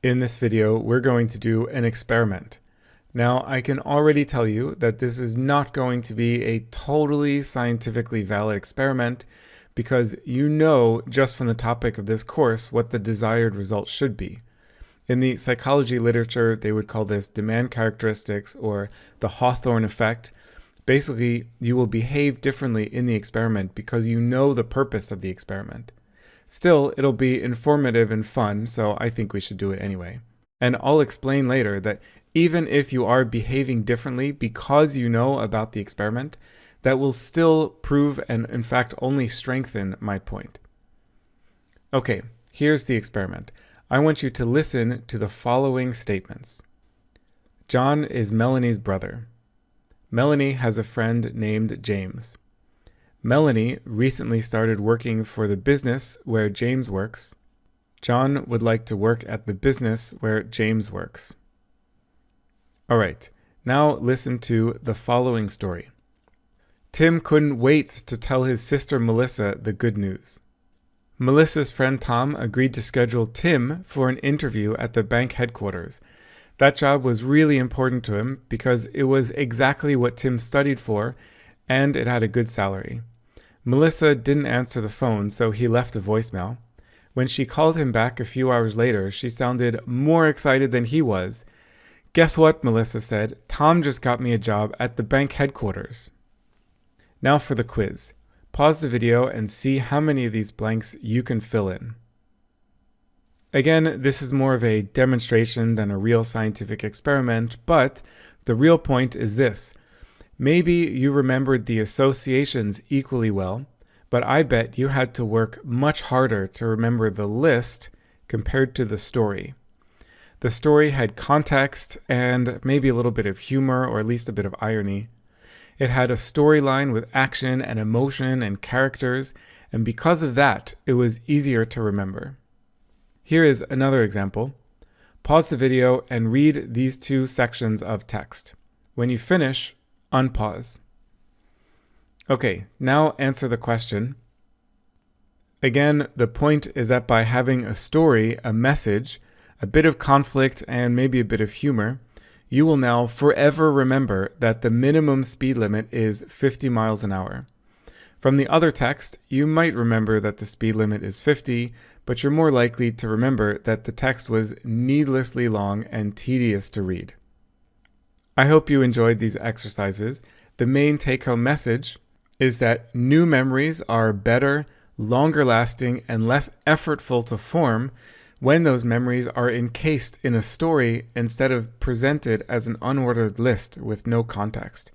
In this video, we're going to do an experiment. Now, I can already tell you that this is not going to be a totally scientifically valid experiment because you know just from the topic of this course what the desired result should be. In the psychology literature, they would call this demand characteristics or the Hawthorne effect. Basically, you will behave differently in the experiment because you know the purpose of the experiment. Still, it'll be informative and fun, so I think we should do it anyway. And I'll explain later that even if you are behaving differently because you know about the experiment, that will still prove and in fact only strengthen my point. Okay, here's the experiment. I want you to listen to the following statements. John is Melanie's brother. Melanie has a friend named James. Melanie recently started working for the business where James works. John would like to work at the business where James works. All right, now listen to the following story. Tim couldn't wait to tell his sister Melissa the good news. Melissa's friend Tom agreed to schedule Tim for an interview at the bank headquarters. That job was really important to him because it was exactly what Tim studied for, and it had a good salary. Melissa didn't answer the phone, so he left a voicemail. When she called him back a few hours later, she sounded more excited than he was. Guess what, Melissa said, Tom just got me a job at the bank headquarters. Now for the quiz. Pause the video and see how many of these blanks you can fill in. Again, this is more of a demonstration than a real scientific experiment, but the real point is this. Maybe you remembered the associations equally well, but I bet you had to work much harder to remember the list compared to the story. The story had context and maybe a little bit of humor or at least a bit of irony. It had a storyline with action and emotion and characters, and because of that, it was easier to remember. Here is another example. Pause the video and read these two sections of text. When you finish, unpause. Okay, now answer the question. Again, the point is that by having a story, a message, a bit of conflict, and maybe a bit of humor, you will now forever remember that the minimum speed limit is 50 miles an hour. From the other text, you might remember that the speed limit is 50, but you're more likely to remember that the text was needlessly long and tedious to read. I hope you enjoyed these exercises. The main take-home message is that new memories are better, longer lasting, and less effortful to form when those memories are encased in a story instead of presented as an unordered list with no context.